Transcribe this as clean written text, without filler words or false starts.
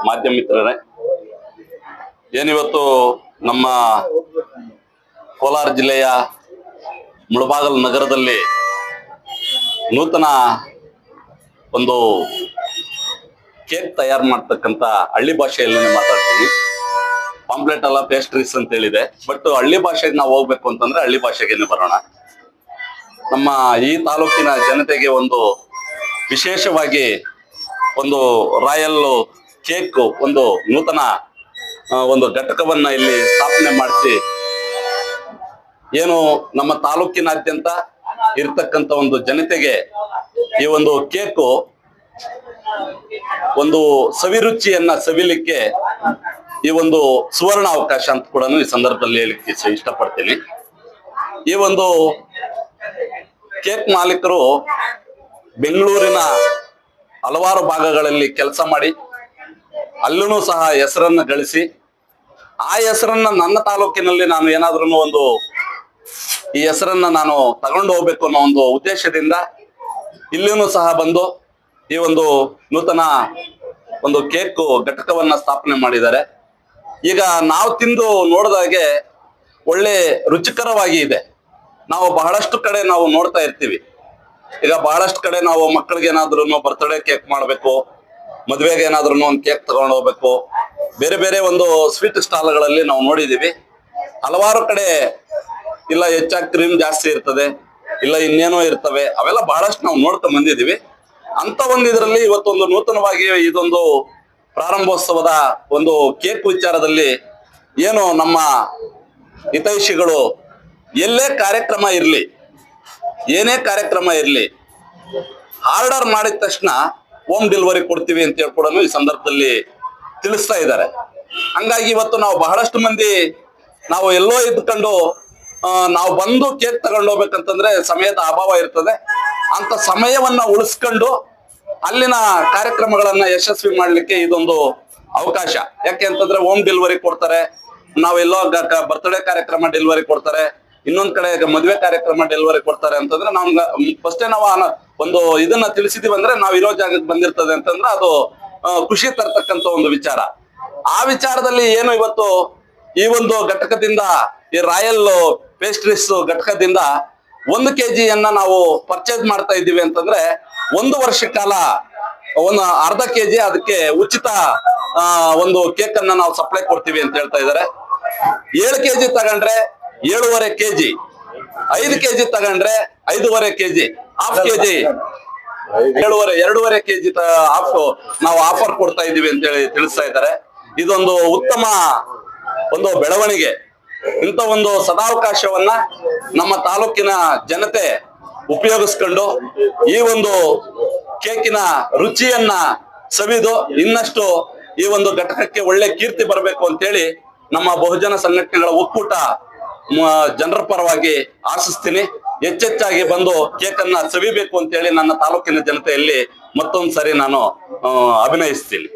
ಮಾಧ್ಯಮ ಮಿತ್ರರೇ, ಏನಿವತ್ತು ನಮ್ಮ ಕೋಲಾರ ಜಿಲ್ಲೆಯ ಮುಳಬಾಗಲ್ ನಗರದಲ್ಲಿ ನೂತನ ಒಂದು ಕೇಕ್ ತಯಾರು ಮಾಡ್ತಕ್ಕಂಥ ಹಳ್ಳಿ ಭಾಷೆಯಲ್ಲಿ ಮಾತಾಡ್ತೀನಿ. ಪಾಂಪ್ಲೆಟ್ ಅಲ್ಲ, ಪೇಸ್ಟ್ರೀಸ್ ಅಂತ ಹೇಳಿದೆ. ಬಟ್ ಹಳ್ಳಿ ಭಾಷೆಗೆ ನಾವು ಹೋಗ್ಬೇಕು ಅಂತಂದ್ರೆ ಹಳ್ಳಿ ಭಾಷೆಗೆ ಬರೋಣ. ನಮ್ಮ ಈ ತಾಲೂಕಿನ ಜನತೆಗೆ ಒಂದು ವಿಶೇಷವಾಗಿ ಒಂದು ರಾಯಲ್ ಕೇಕ್ ಒಂದು ನೂತನ ಒಂದು ಘಟಕವನ್ನ ಇಲ್ಲಿ ಸ್ಥಾಪನೆ ಮಾಡಿಸಿ, ಏನು ನಮ್ಮ ತಾಲೂಕಿನಾದ್ಯಂತ ಇರ್ತಕ್ಕಂಥ ಒಂದು ಜನತೆಗೆ ಈ ಒಂದು ಕೇಕು ಒಂದು ಸವಿರುಚಿಯನ್ನ ಸವಿಲಿಕ್ಕೆ ಈ ಒಂದು ಸುವರ್ಣ ಅವಕಾಶ ಅಂತ ಕೂಡ ಈ ಸಂದರ್ಭದಲ್ಲಿ ಹೇಳಿಕ್ಕೆ ಇಷ್ಟಪಡ್ತೀನಿ. ಈ ಒಂದು ಕೇಕ್ ಮಾಲೀಕರು ಬೆಂಗಳೂರಿನ ಹಲವಾರು ಭಾಗಗಳಲ್ಲಿ ಕೆಲಸ ಮಾಡಿ ಅಲ್ಲೂ ಸಹ ಹೆಸರನ್ನ ಗಳಿಸಿ, ಆ ಹೆಸರನ್ನ ನನ್ನ ತಾಲೂಕಿನಲ್ಲಿ ನಾನು ಏನಾದ್ರೂ ಒಂದು ಈ ಹೆಸರನ್ನ ನಾನು ತಗೊಂಡು ಹೋಗ್ಬೇಕು ಅನ್ನೋ ಒಂದು ಉದ್ದೇಶದಿಂದ ಇಲ್ಲಿನೂ ಸಹ ಬಂದು ಈ ಒಂದು ನೂತನ ಒಂದು ಕೇಕ್ ಘಟಕವನ್ನ ಸ್ಥಾಪನೆ ಮಾಡಿದ್ದಾರೆ. ಈಗ ನಾವು ತಿಂದು ನೋಡಿದಾಗೆ ಒಳ್ಳೆ ರುಚಿಕರವಾಗಿ ಇದೆ. ನಾವು ಬಹಳಷ್ಟು ಕಡೆ ನಾವು ನೋಡ್ತಾ ಇರ್ತೀವಿ. ಈಗ ಬಹಳಷ್ಟು ಕಡೆ ನಾವು ಮಕ್ಕಳಿಗೆ ಏನಾದ್ರೂ ಬರ್ತ್ಡೇ ಕೇಕ್ ಮಾಡಬೇಕು, ಮದುವೆಗೆ ಏನಾದ್ರೂ ಒಂದು ಕೇಕ್ ತಗೊಂಡು ಹೋಗ್ಬೇಕು, ಬೇರೆ ಬೇರೆ ಒಂದು ಸ್ವೀಟ್ ಸ್ಟಾಲ್ಗಳಲ್ಲಿ ನಾವು ನೋಡಿದೀವಿ. ಹಲವಾರು ಕಡೆ ಇಲ್ಲ ಹೆಚ್ಚಾಗಿ ಕ್ರೀಮ್ ಜಾಸ್ತಿ ಇರ್ತದೆ, ಇಲ್ಲ ಇನ್ನೇನೋ ಇರ್ತವೆ, ಅವೆಲ್ಲ ಬಹಳಷ್ಟು ನಾವು ನೋಡ್ತಾ ಬಂದಿದೀವಿ. ಅಂತ ಒಂದು ಇದರಲ್ಲಿ ಇವತ್ತೊಂದು ನೂತನವಾಗಿ ಇದೊಂದು ಪ್ರಾರಂಭೋತ್ಸವದ ಒಂದು ಕೇಕ್ ವಿಚಾರದಲ್ಲಿ ಏನು ನಮ್ಮ ಹಿತೈಷಿಗಳು ಎಲ್ಲೇ ಕಾರ್ಯಕ್ರಮ ಇರಲಿ, ಏನೇ ಕಾರ್ಯಕ್ರಮ ಇರಲಿ, ಆರ್ಡರ್ ಮಾಡಿದ ತಕ್ಷಣ ಹೋಮ್ ಡೆಲಿವರಿ ಕೊಡ್ತೀವಿ ಅಂತ ಹೇಳ್ಕೊಡೋನು ಈ ಸಂದರ್ಭದಲ್ಲಿ ತಿಳಿಸ್ತಾ ಇದ್ದಾರೆ. ಹಂಗಾಗಿ ಇವತ್ತು ನಾವು ಬಹಳಷ್ಟು ಮಂದಿ ನಾವು ಎಲ್ಲೋ ಇದ್ಕೊಂಡು ನಾವು ಬಂದು ಕೇಕ್ ತಗೊಂಡು ಹೋಗ್ಬೇಕಂತಂದ್ರೆ ಸಮಯದ ಅಭಾವ ಇರ್ತದೆ. ಅಂತ ಸಮಯವನ್ನ ಉಳಿಸ್ಕೊಂಡು ಅಲ್ಲಿನ ಕಾರ್ಯಕ್ರಮಗಳನ್ನ ಯಶಸ್ವಿ ಮಾಡ್ಲಿಕ್ಕೆ ಇದೊಂದು ಅವಕಾಶ. ಯಾಕೆ ಅಂತಂದ್ರೆ ಹೋಮ್ ಡೆಲಿವರಿ ಕೊಡ್ತಾರೆ, ನಾವೆಲ್ಲೋ ಬರ್ತ್ಡೇ ಕಾರ್ಯಕ್ರಮ ಡೆಲಿವರಿ ಕೊಡ್ತಾರೆ, ಇನ್ನೊಂದ್ ಕಡೆ ಮದುವೆ ಕಾರ್ಯಕ್ರಮ ಡೆಲಿವರಿ ಕೊಡ್ತಾರೆ ಅಂತಂದ್ರೆ ನಾವು ಫಸ್ಟೇ ನಾವು ಒಂದು ಇದನ್ನ ತಿಳಿಸಿದೀವಿ ಅಂದ್ರೆ ನಾವು ಇರೋ ಜಾಗಕ್ಕೆ ಬಂದಿರ್ತದೆ ಅಂತಂದ್ರೆ ಅದು ಖುಷಿ ತರ್ತಕ್ಕಂಥ ಒಂದು ವಿಚಾರ. ಆ ವಿಚಾರದಲ್ಲಿ ಏನು ಇವತ್ತು ಈ ಒಂದು ಘಟಕದಿಂದ, ಈ ರಾಯಲ್ ಪೇಸ್ಟ್ರೀಸ್ ಘಟಕದಿಂದ 1 kg ನಾವು ಪರ್ಚೇಸ್ ಮಾಡ್ತಾ ಇದ್ದೀವಿ ಅಂತಂದ್ರೆ 1 ವರ್ಷ ಕಾಲ ಒಂದು ಅರ್ಧ kg ಅದಕ್ಕೆ ಉಚಿತ ಒಂದು ಕೇಕ್ ಅನ್ನ ನಾವು ಸಪ್ಲೈ ಕೊಡ್ತೀವಿ ಅಂತ ಹೇಳ್ತಾ ಇದ್ದಾರೆ. 7 kg ತಗೊಂಡ್ರೆ 7.5 kg, 5 kg ತಗೊಂಡ್ರೆ 5.5 kg, half kg 2.5 kg half ನಾವು ಆಫರ್ ಕೊಡ್ತಾ ಇದ್ದೀವಿ ಅಂತ ಹೇಳಿ ತಿಳಿಸ್ತಾ ಇದ್ದಾರೆ. ಇದೊಂದು ಉತ್ತಮ ಒಂದು ಬೆಳವಣಿಗೆ. ಇಂಥ ಒಂದು ಸದಾವಕಾಶವನ್ನ ನಮ್ಮ ತಾಲೂಕಿನ ಜನತೆ ಉಪಯೋಗಿಸ್ಕೊಂಡು ಈ ಒಂದು ಕೇಕಿನ ರುಚಿಯನ್ನ ಸವಿದು ಇನ್ನಷ್ಟು ಈ ಒಂದು ಘಟಕಕ್ಕೆ ಒಳ್ಳೆ ಕೀರ್ತಿ ಬರಬೇಕು ಅಂತೇಳಿ ನಮ್ಮ ಬಹುಜನ ಸಂಘಟನೆಗಳ ಒಕ್ಕೂಟ ಜನರ ಪರವಾಗಿ ಆಶಿಸ್ತೀನಿ. ಹೆಚ್ಚೆಚ್ಚಾಗಿ ಬಂದು ಕೇಕನ್ನ ಸವಿಬೇಕು ಅಂತೇಳಿ ನನ್ನ ತಾಲೂಕಿನ ಜನತೆಯಲ್ಲಿ ಮತ್ತೊಂದು ಸರಿ ನಾನು ಅಭಿನಯಿಸ್ತೀನಿ.